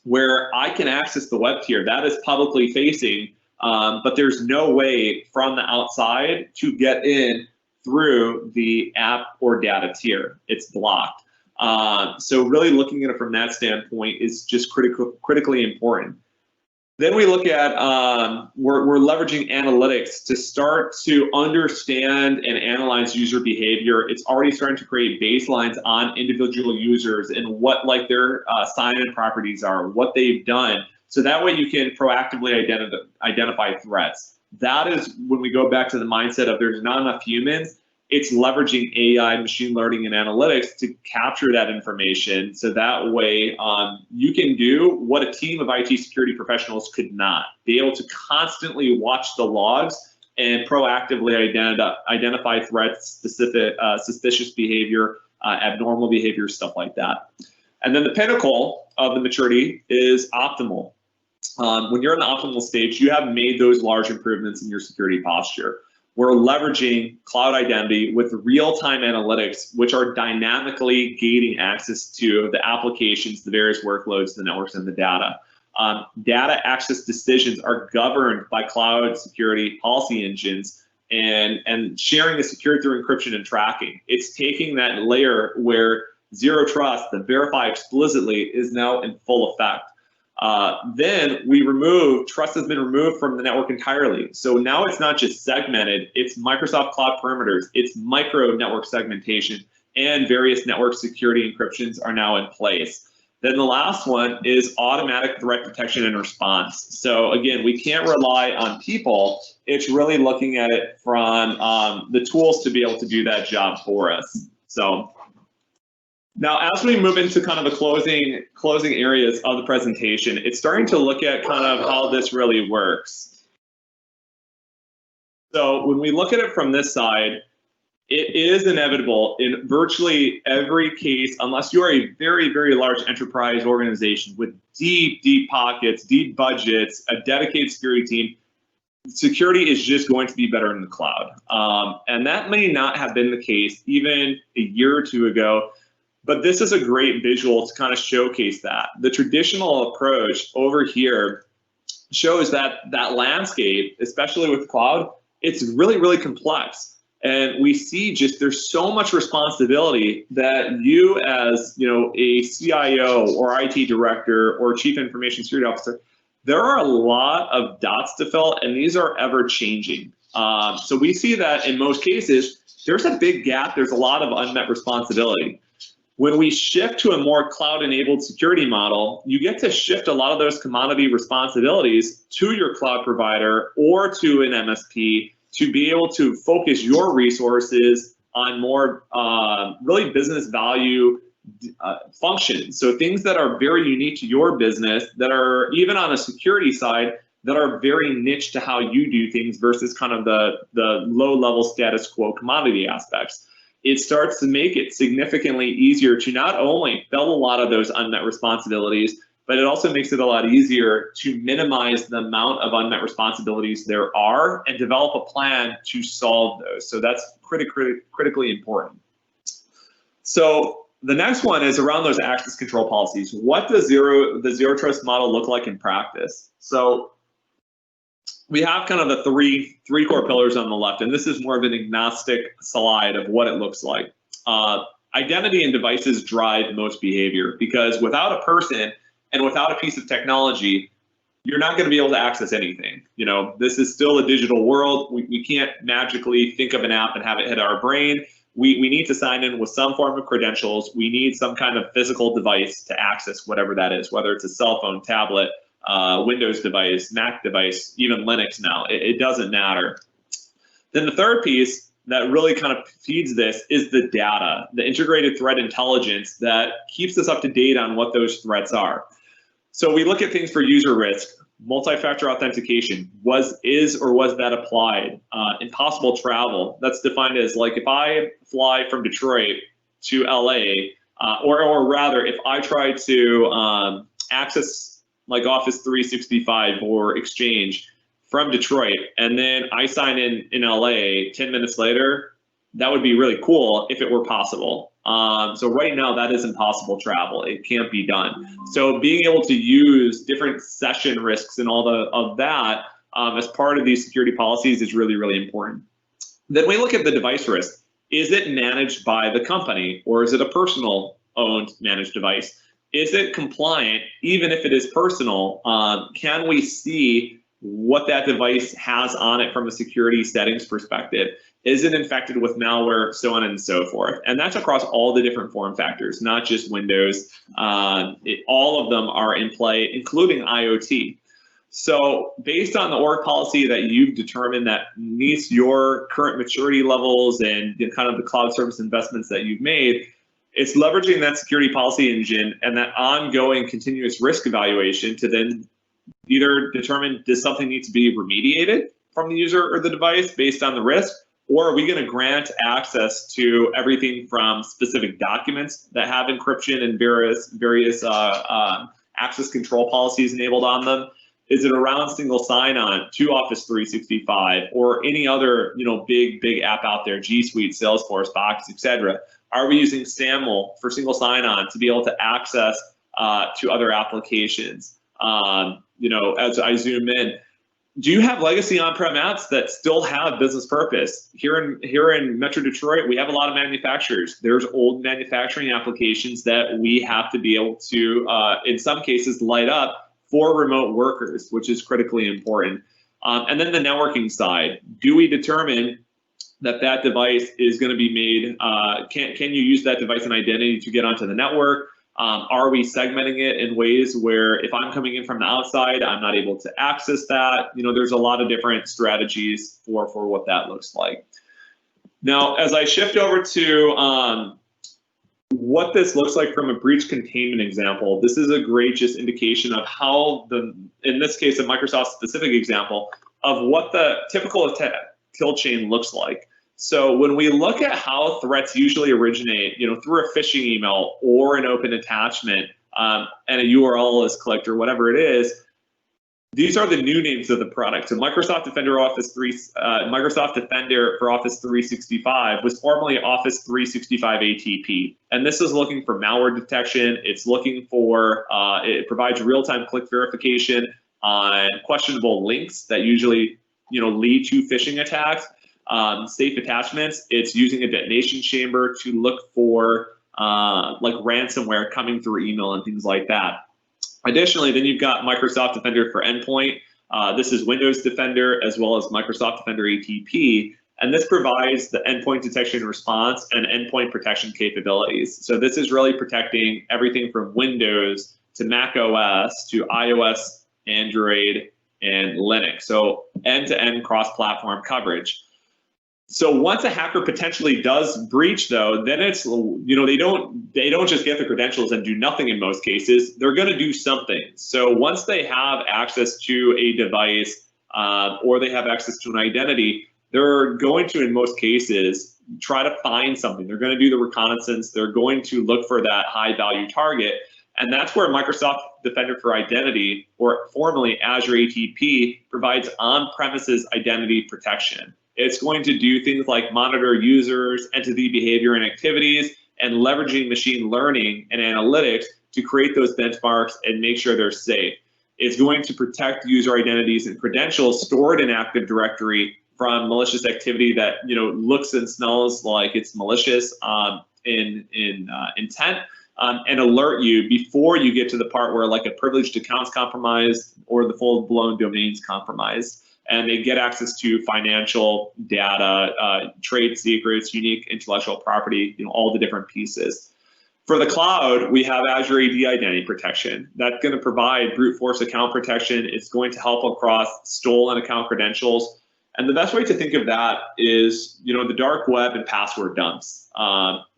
where I can access the web tier. That is publicly facing, but there's no way from the outside to get in through the app or data tier. It's blocked. So really looking at it from that standpoint is just critically important. Then we look at, we're leveraging analytics to start to understand and analyze user behavior. It's already starting to create baselines on individual users and what like their sign-in properties are, what they've done. So that way you can proactively identify threats. That is when we go back to the mindset of there's not enough humans. It's leveraging AI, machine learning, and analytics to capture that information. So that way you can do what a team of IT security professionals could not. Be able to constantly watch the logs and proactively identify threats, specific suspicious behavior, abnormal behavior, stuff like that. And then the pinnacle of the maturity is optimal. When you're in the optimal stage, you have made those large improvements in your security posture. We're leveraging cloud identity with real-time analytics, which are dynamically gating access to the applications, the various workloads, the networks, and the data. Data access decisions are governed by cloud security policy engines and sharing the security through encryption and tracking. It's taking that layer where zero trust, the verify explicitly, is now in full effect. Then we trust has been removed from the network entirely. So now it's not just segmented, it's Microsoft Cloud Perimeters, it's micro network segmentation, and various network security encryptions are now in place. Then the last one is automatic threat detection and response. So again, we can't rely on people. It's really looking at it from the tools to be able to do that job for us. So now, as we move into kind of the closing areas of the presentation, it's starting to look at kind of how this really works. So when we look at it from this side, it is inevitable in virtually every case, unless you are a very, very large enterprise organization with deep, deep pockets, deep budgets, a dedicated security team, security is just going to be better in the cloud. And that may not have been the case even a year or two ago. But this is a great visual to kind of showcase that. The traditional approach over here shows that landscape, especially with cloud, it's really, really complex. And we see just there's so much responsibility that you as a CIO or IT director or chief information security officer, there are a lot of dots to fill, and these are ever changing. So we see that in most cases, there's a big gap. There's a lot of unmet responsibility. When we shift to a more cloud-enabled security model, you get to shift a lot of those commodity responsibilities to your cloud provider or to an MSP to be able to focus your resources on more really business value functions. So things that are very unique to your business, that are even on a security side, that are very niche to how you do things versus kind of the low-level status quo commodity aspects. It starts to make it significantly easier to not only fill a lot of those unmet responsibilities, but it also makes it a lot easier to minimize the amount of unmet responsibilities there are and develop a plan to solve those. So that's critically important. So the next one is around those access control policies. What does the zero trust model look like in practice? So we have kind of the three core pillars on the left, and this is more of an agnostic slide of what it looks like. Identity and devices drive most behavior, because without a person and without a piece of technology, you're not going to be able to access anything. You know, this is still a digital world. We can't magically think of an app and have it hit our brain. We need to sign in with some form of credentials. We need some kind of physical device to access whatever that is, whether it's a cell phone, tablet, Windows device, Mac device, even Linux now. It doesn't matter. Then the third piece that really kind of feeds this is the data, the integrated threat intelligence that keeps us up to date on what those threats are. So we look at things for user risk, multi-factor authentication, was that applied? Impossible travel, that's defined as, like, if I fly from Detroit to LA, or rather, if I try to access like Office 365 or Exchange from Detroit, and then I sign in LA 10 minutes later, that would be really cool if it were possible. So right now that is impossible travel. It can't be done. So being able to use different session risks and all of that as part of these security policies is really, really important. Then we look at the device risk. Is it managed by the company, or is it a personal owned managed device? Is it compliant? Even if it is personal, can we see what that device has on it from a security settings perspective? Is it infected with malware, so on and so forth? And that's across all the different form factors, not just Windows. All of them are in play, including IoT. So based on the org policy that you've determined that meets your current maturity levels and kind of the cloud service investments that you've made, it's leveraging that security policy engine and that ongoing continuous risk evaluation to then either determine, does something need to be remediated from the user or the device based on the risk, or are we going to grant access to everything from specific documents that have encryption and various access control policies enabled on them? Is it around single sign-on to Office 365 or any other big app out there, G Suite, Salesforce, Box, etc.? Are we using SAML for single sign-on to be able to access to other applications? As I zoom in, do you have legacy on-prem apps that still have business purpose? Here in Metro Detroit, we have a lot of manufacturers. There's old manufacturing applications that we have to be able to, in some cases, light up for remote workers, which is critically important. And then the networking side, do we determine that device is going to be made, can you use that device and identity to get onto the network? Are we segmenting it in ways where if I'm coming in from the outside, I'm not able to access that? There's a lot of different strategies for what that looks like. Now, as I shift over to what this looks like from a breach containment example, this is a great just indication of how in this case, a Microsoft specific example of what the typical kill chain looks like. So when we look at how threats usually originate, through a phishing email or an open attachment and a URL is clicked or whatever it is, these are the new names of the product. So Microsoft Defender for Office 365 was formerly Office 365 ATP, and this is looking for malware detection. It's looking for it provides real-time click verification on questionable links that usually lead to phishing attacks. Safe attachments, it's using a detonation chamber to look for like ransomware coming through email and things like that. Additionally, then you've got Microsoft Defender for Endpoint. This is Windows Defender as well as Microsoft Defender ATP, and this provides the endpoint detection and response and endpoint protection capabilities. So this is really protecting everything from Windows to Mac OS to iOS, Android, and Linux. So end-to-end cross-platform coverage. So once a hacker potentially does breach, though, then it's they don't just get the credentials and do nothing in most cases. They're going to do something. So once they have access to a device or they have access to an identity, they're going to, in most cases, try to find something. They're going to do the reconnaissance. They're going to look for that high-value target. And that's where Microsoft Defender for Identity, or formerly Azure ATP, provides on-premises identity protection. It's going to do things like monitor users, entity behavior and activities, and leveraging machine learning and analytics to create those benchmarks and make sure they're safe. It's going to protect user identities and credentials stored in Active Directory from malicious activity that looks and smells like it's malicious in intent, and alert you before you get to the part where like a privileged account's compromised or the full-blown domain's compromised, and they get access to financial data, trade secrets, unique intellectual property, all the different pieces. For the cloud, we have Azure AD Identity Protection. That's going to provide brute force account protection. It's going to help across stolen account credentials. And the best way to think of that is, the dark web and password dumps.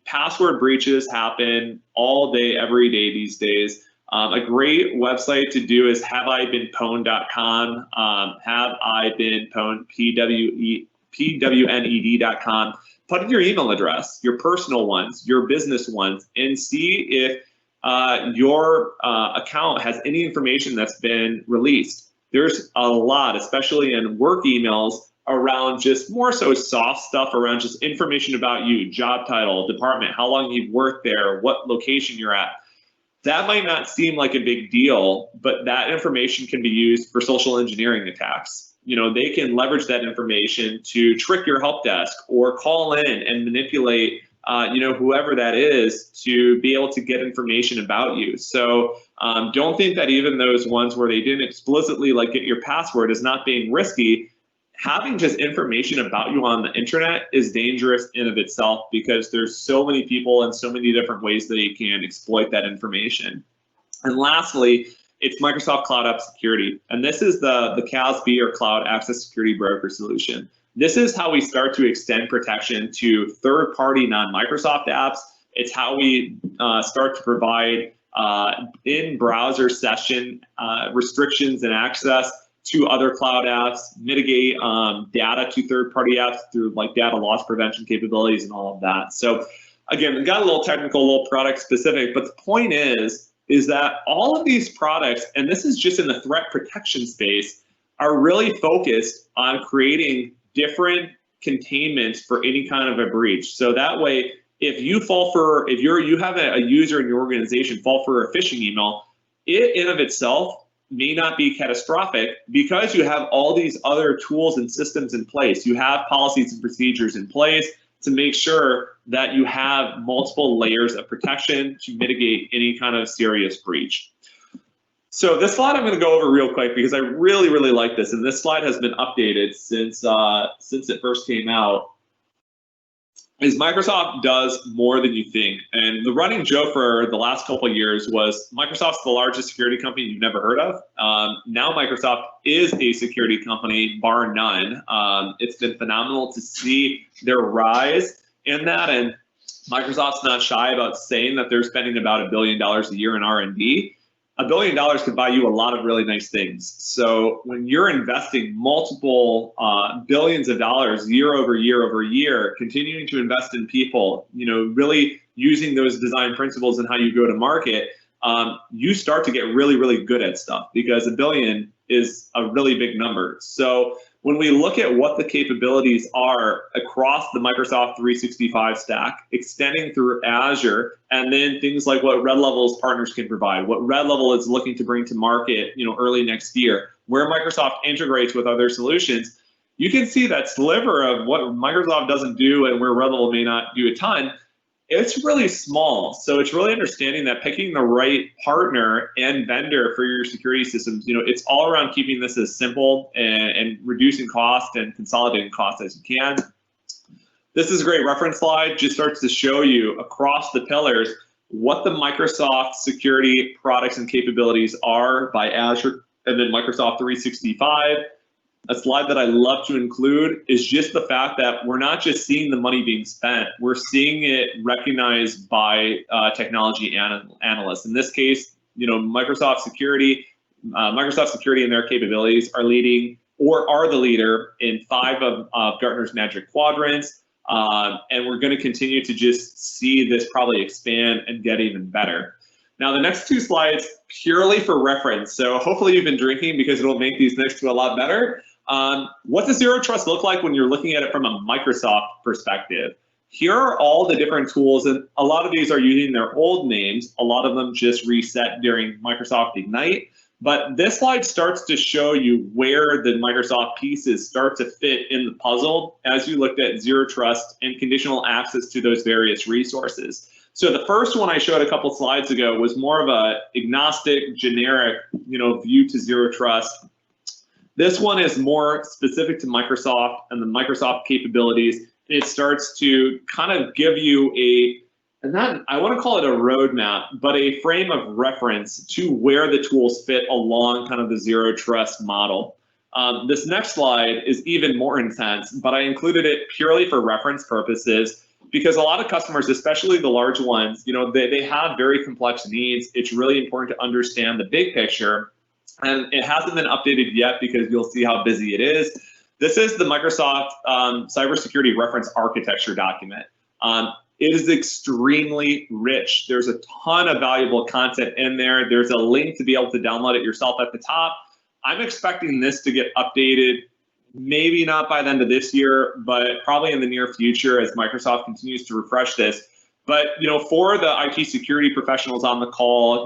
Password breaches happen all day, every day these days. A great website to do is haveibeenpwned.com, haveibeenpwned, PWNED.com. Put in your email address, your personal ones, your business ones, and see if your account has any information that's been released. There's a lot, especially in work emails, around just more so soft stuff around just information about you, job title, department, how long you've worked there, what location you're at. That might not seem like a big deal, but that information can be used for social engineering attacks. They can leverage that information to trick your help desk or call in and manipulate, whoever that is to be able to get information about you. So don't think that even those ones where they didn't explicitly get your password is not being risky. Having just information about you on the internet is dangerous in of itself, because there's so many people and so many different ways they can exploit that information. And lastly, it's Microsoft Cloud App Security. And this is the CASB, or Cloud Access Security Broker solution. This is how we start to extend protection to third-party non-Microsoft apps. It's how we start to provide in-browser session restrictions and access to other cloud apps, mitigate data to third-party apps through data loss prevention capabilities and all of that. So again, we got a little technical, a little product specific, but the point is that all of these products, and this is just in the threat protection space, are really focused on creating different containments for any kind of a breach. So that way, if you have a user in your organization fall for a phishing email, it in of itself may not be catastrophic, because you have all these other tools and systems in place. You have policies and procedures in place to make sure that you have multiple layers of protection to mitigate any kind of serious breach. So this slide I'm going to go over real quick because I really, really like this. And this slide has been updated since it first came out. Is Microsoft does more than you think. And the running joke for the last couple of years was Microsoft's the largest security company you've never heard of. Now Microsoft is a security company, bar none. It's been phenomenal to see their rise in that. And Microsoft's not shy about saying that they're spending about $1 billion a year in R&D. $1 billion could buy you a lot of really nice things. So when you're investing multiple billions of dollars year over year over year, continuing to invest in people, really using those design principles and how you go to market, you start to get really, really good at stuff, because $1 billion is a really big number. So when we look at what the capabilities are across the Microsoft 365 stack, extending through Azure, and then things like what Red Level's partners can provide, what Red Level is looking to bring to market, early next year, where Microsoft integrates with other solutions, you can see that sliver of what Microsoft doesn't do and where Red Level may not do a ton. It's really small. So it's really understanding that picking the right partner and vendor for your security systems, it's all around keeping this as simple and reducing cost and consolidating costs as you can. This is a great reference slide, just starts to show you across the pillars what the Microsoft security products and capabilities are by Azure and then Microsoft 365. A slide that I love to include is just the fact that we're not just seeing the money being spent, we're seeing it recognized by technology analysts. In this case, Microsoft Security and their capabilities are leading or are the leader in 5 of Gartner's Magic Quadrants. And we're going to continue to just see this probably expand and get even better. Now, the next two slides, purely for reference. So hopefully you've been drinking because it'll make these next two a lot better. What does Zero Trust look like when you're looking at it from a Microsoft perspective? Here are all the different tools, and a lot of these are using their old names. A lot of them just reset during Microsoft Ignite. But this slide starts to show you where the Microsoft pieces start to fit in the puzzle as you looked at Zero Trust and conditional access to those various resources. So the first one I showed a couple slides ago was more of a agnostic, generic, view to Zero Trust. This one is more specific to Microsoft and the Microsoft capabilities. It starts to kind of give you I want to call it a roadmap, but a frame of reference to where the tools fit along kind of the Zero Trust model. This next slide is even more intense, but I included it purely for reference purposes because a lot of customers, especially the large ones, they have very complex needs. It's really important to understand the big picture, and it hasn't been updated yet because you'll see how busy it is. This is the Microsoft Cybersecurity Reference Architecture document. It is extremely rich. There's a ton of valuable content in there. There's a link to be able to download it yourself at the top. I'm expecting this to get updated, maybe not by the end of this year, but probably in the near future as Microsoft continues to refresh this. But for the IT security professionals on the call,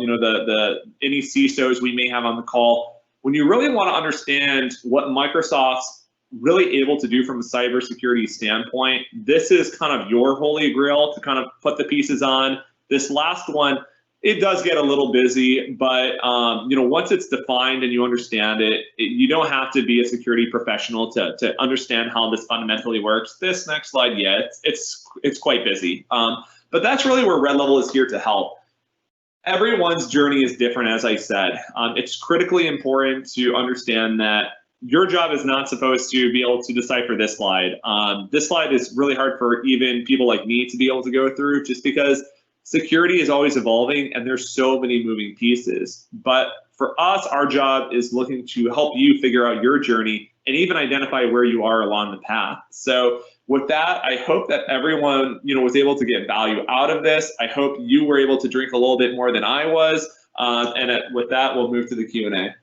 any CISOs we may have on the call, when you really want to understand what Microsoft's really able to do from a cybersecurity standpoint, this is kind of your holy grail to kind of put the pieces on. This last one, it does get a little busy, but once it's defined and you understand it, you don't have to be a security professional to understand how this fundamentally works. This next slide, yeah, it's quite busy, but that's really where Red Level is here to help. Everyone's journey is different, as I said. It's critically important to understand that your job is not supposed to be able to decipher this slide. This slide is really hard for even people like me to be able to go through, just because security is always evolving and there's so many moving pieces. But for us, our job is looking to help you figure out your journey and even identify where you are along the path. So with that, I hope that everyone was able to get value out of this. I hope you were able to drink a little bit more than I was. With that, we'll move to the Q&A.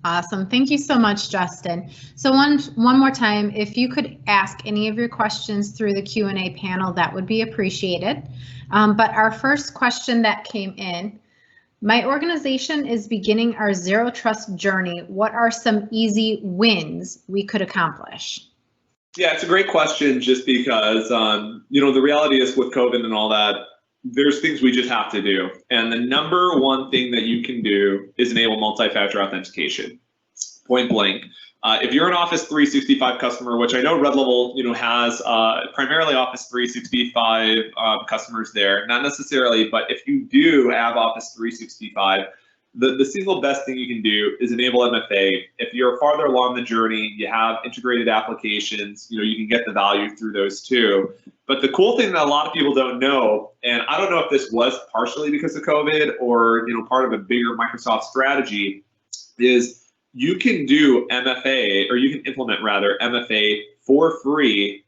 Awesome. Thank you so much, Justin. So one more time, if you could ask any of your questions through the Q&A panel, that would be appreciated. But our first question that came in, my organization is beginning our Zero Trust journey. What are some easy wins we could accomplish? Yeah, it's a great question just because, the reality is with COVID and all that, there's things we just have to do. And the number one thing that you can do is enable multi-factor authentication, point blank. If you're an Office 365 customer, which I know Red Level has primarily Office 365 customers there, not necessarily, but if you do have Office 365, the single best thing you can do is enable MFA. If you're farther along the journey, you have integrated applications, you can get the value through those too. But the cool thing that a lot of people don't know, and I don't know if this was partially because of COVID or part of a bigger Microsoft strategy, is you can do MFA, or you can implement rather MFA for free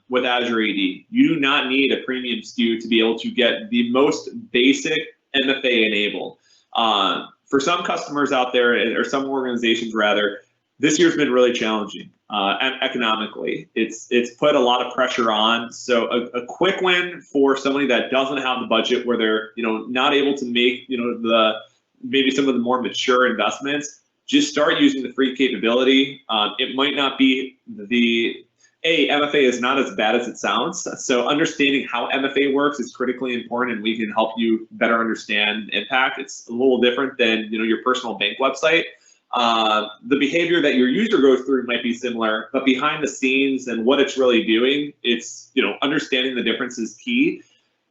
with Azure AD. You do not need a premium SKU to be able to get the most basic MFA enabled. For some customers out there, or some organizations rather, this year's been really challenging economically. It's put a lot of pressure on. So a quick win for somebody that doesn't have the budget, where they're not able to make maybe some of the more mature investments, just start using the free capability. It might not be MFA is not as bad as it sounds. So understanding how MFA works is critically important, and we can help you better understand impact. It's a little different than your personal bank website. The behavior that your user goes through might be similar, but behind the scenes and what it's really doing, it's understanding the difference is key.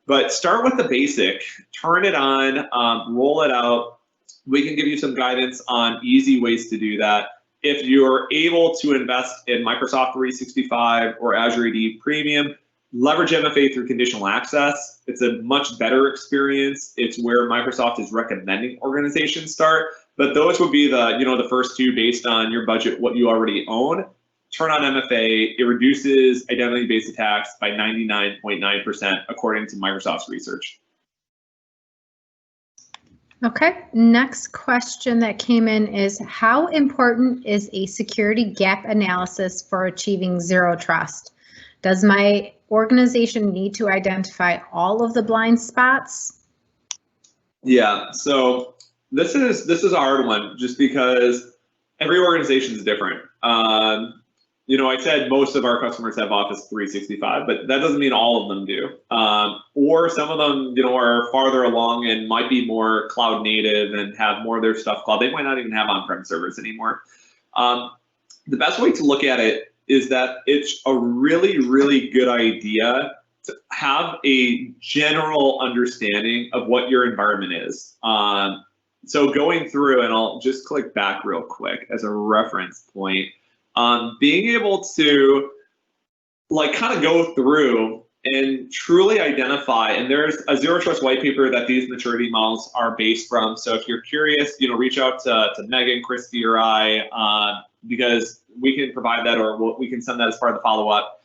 But start with the basic, turn it on, roll it out. We can give you some guidance on easy ways to do that. If you're able to invest in Microsoft 365 or Azure AD Premium, leverage MFA through conditional access. It's a much better experience. It's where Microsoft is recommending organizations start. But those would be the first two based on your budget, what you already own. Turn on MFA. It reduces identity-based attacks by 99.9% according to Microsoft's research. Okay, next question that came in is, how important is a security gap analysis for achieving zero trust? Does my organization need to identify all of the blind spots? Yeah, so this is a hard one just because every organization is different. I said most of our customers have Office 365, but that doesn't mean all of them do. Or some of them, are farther along and might be more cloud native and have more of their stuff cloud. They might not even have on-prem servers anymore. The best way to look at it is that it's a really, really good idea to have a general understanding of what your environment is. So going through, and I'll just click back real quick as a reference point, being able to kind of go through and truly identify, and there's a zero trust white paper that these maturity models are based from. So if you're curious, reach out to Megan, Christy, or I, because we can provide that, or we can send that as part of the follow-up.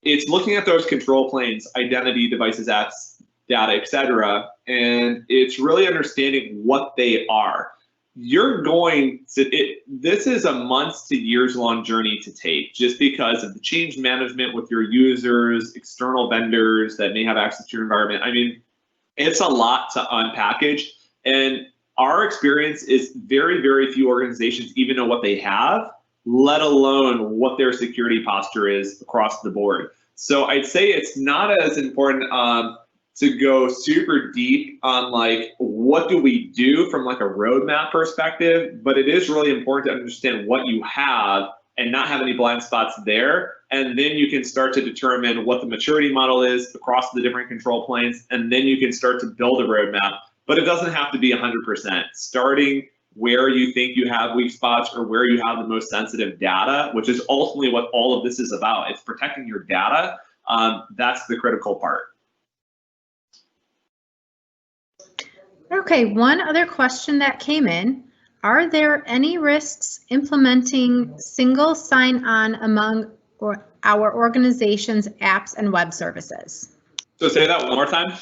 It's looking at those control planes, identity, devices, apps, data, etc., and it's really understanding what they are. You're going to, this is a months to years long journey to take, just because of the change management with your users, external vendors that may have access to your environment. I mean, it's a lot to unpackage, and our experience is very, very few organizations even know what they have, let alone what their security posture is across the board. So I'd say it's not as important to go super deep on what do we do from a roadmap perspective, but it is really important to understand what you have and not have any blind spots there. And then you can start to determine what the maturity model is across the different control planes, and then you can start to build a roadmap. But it doesn't have to be 100%. Starting where you think you have weak spots or where you have the most sensitive data, which is ultimately what all of this is about. It's protecting your data. That's the critical part. Okay, one other question that came in. Are there any risks implementing single sign-on among our organization's apps and web services? So say that one more time.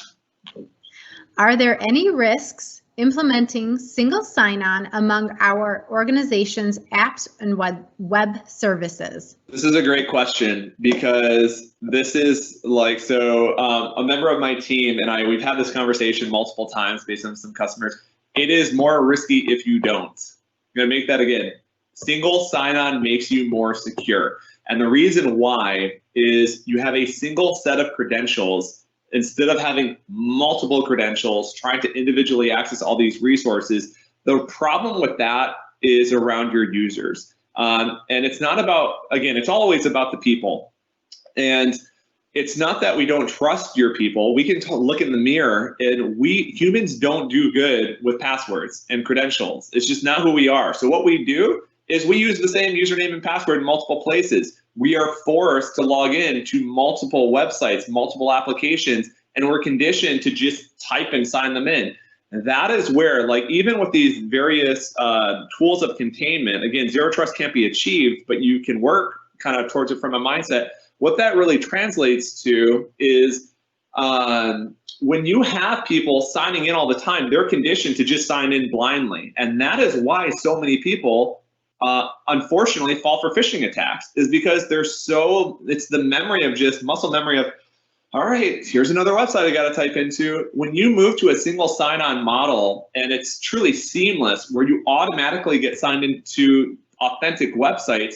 Are there any risks implementing single sign-on among our organization's apps and web services? This is a great question, because this is a member of my team and we've had this conversation multiple times based on some customers. It is more risky if you don't. I'm gonna make that again. Single sign-on makes you more secure. And the reason why is you have a single set of credentials instead of having multiple credentials, trying to individually access all these resources. The problem with that is around your users. And it's not about, again, it's always about the people. And it's not that we don't trust your people. We can look in the mirror, and we humans don't do good with passwords and credentials. It's just not who we are. So what we do is we use the same username and password in multiple places. We are forced to log in to multiple websites, multiple applications, and we're conditioned to just type and sign them in. And that is where, even with these various tools of containment, again, zero trust can't be achieved, but you can work kind of towards it from a mindset. What that really translates to is when you have people signing in all the time, they're conditioned to just sign in blindly. And that is why so many people unfortunately fall for phishing attacks, is because it's the memory of just muscle memory of, all right, here's another website I got to type into. When you move to a single sign-on model and it's truly seamless, where you automatically get signed into authentic websites,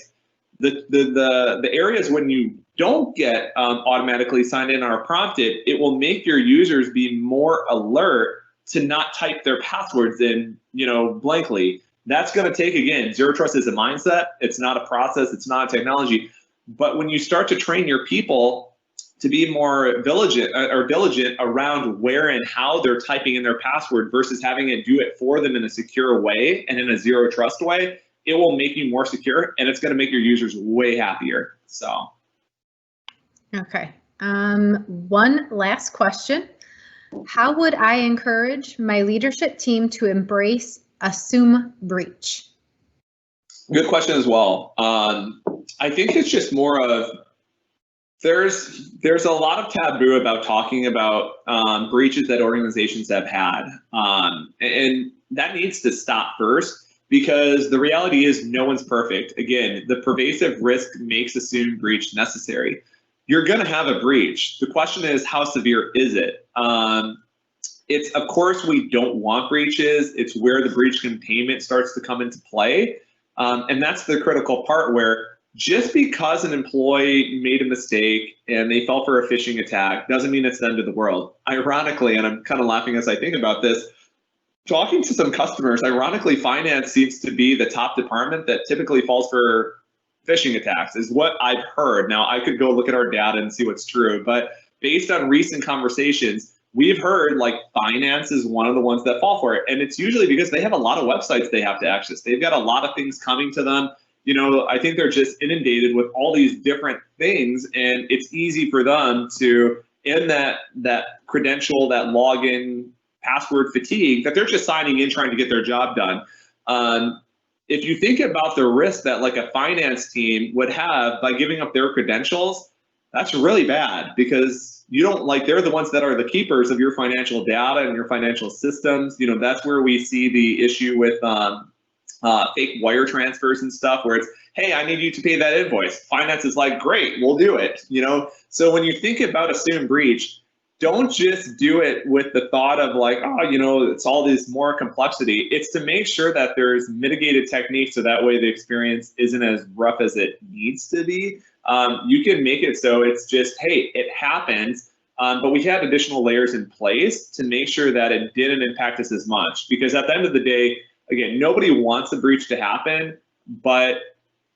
the areas when you don't get automatically signed in or prompted, it will make your users be more alert to not type their passwords in, blankly. That's going to take, again, zero trust is a mindset. It's not a process. It's not a technology. But when you start to train your people to be more diligent around where and how they're typing in their password versus having it do it for them in a secure way and in a zero trust way, it will make you more secure, and it's going to make your users way happier. So. Okay. One last question. How would I encourage my leadership team to embrace assume breach? Good question as well. I think it's just more of There's a lot of taboo about talking about breaches that organizations have had, and that needs to stop first, because the reality is no one's perfect. Again, the pervasive risk makes assumed breach necessary. You're going to have a breach. The question is, how severe is it? It's, of course, we don't want breaches. It's where the breach containment starts to come into play. And that's the critical part, where just because an employee made a mistake and they fell for a phishing attack doesn't mean it's the end of the world. Ironically, and I'm kind of laughing as I think about this, talking to some customers, ironically, finance seems to be the top department that typically falls for phishing attacks, is what I've heard. Now, I could go look at our data and see what's true, but based on recent conversations, we've heard like finance is one of the ones that fall for it. And it's usually because they have a lot of websites they have to access. They've got a lot of things coming to them. You know, I think they're just inundated with all these different things, and it's easy for them to, in that credential, that login, password fatigue, that they're just signing in trying to get their job done. If you think about the risk that like a finance team would have by giving up their credentials, that's really bad, because you don't, like, they're the ones that are the keepers of your financial data and your financial systems. You know, that's where we see the issue with fake wire transfers and stuff, where it's, hey, I need you to pay that invoice. Finance is like, great, we'll do it. You know, so when you think about assumed breach, don't just do it with the thought of like, oh, you know, it's all this more complexity. It's to make sure that there's mitigated techniques, so that way the experience isn't as rough as it needs to be. You can make it so it's just, hey, it happens, but we had additional layers in place to make sure that it didn't impact us as much. Because at the end of the day, again, nobody wants a breach to happen, but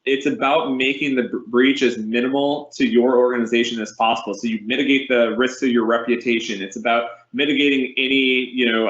it's about making the breach as minimal to your organization as possible, so you mitigate the risk to your reputation. It's about mitigating any, you know,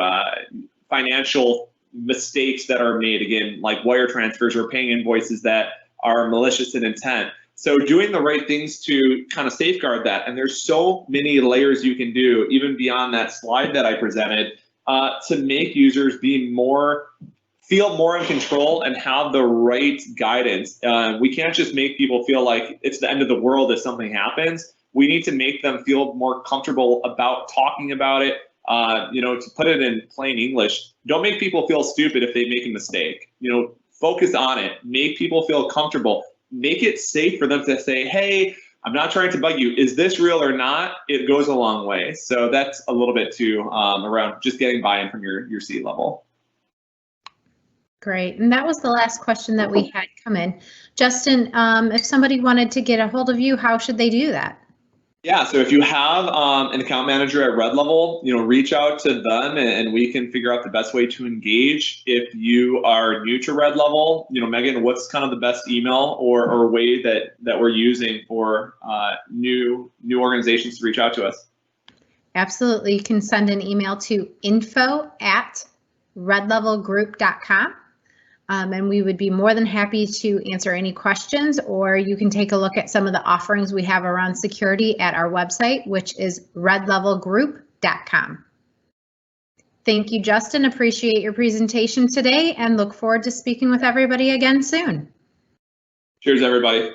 financial mistakes that are made, again, like wire transfers or paying invoices that are malicious in intent. So doing the right things to kind of safeguard that. And there's so many layers you can do, even beyond that slide that I presented, to make users feel more in control and have the right guidance. We can't just make people feel like it's the end of the world if something happens. We need to make them feel more comfortable about talking about it. You know, to put it in plain English, don't make people feel stupid if they make a mistake. You know, focus on it. Make people feel comfortable. Make it safe for them to say, hey, I'm not trying to bug you. Is this real or not? It goes a long way. So that's a little bit too around just getting buy-in from your C-level. Great, and that was the last question that we had come in. Justin, if somebody wanted to get a hold of you, how should they do that? Yeah, so if you have an account manager at Red Level, you know, reach out to them and we can figure out the best way to engage. If you are new to Red Level, you know, Megan, what's kind of the best email or way that we're using for new organizations to reach out to us? Absolutely, you can send an email to info@redlevelgroup.com. And we would be more than happy to answer any questions, or you can take a look at some of the offerings we have around security at our website, which is redlevelgroup.com. Thank you, Justin. Appreciate your presentation today and look forward to speaking with everybody again soon. Cheers, everybody.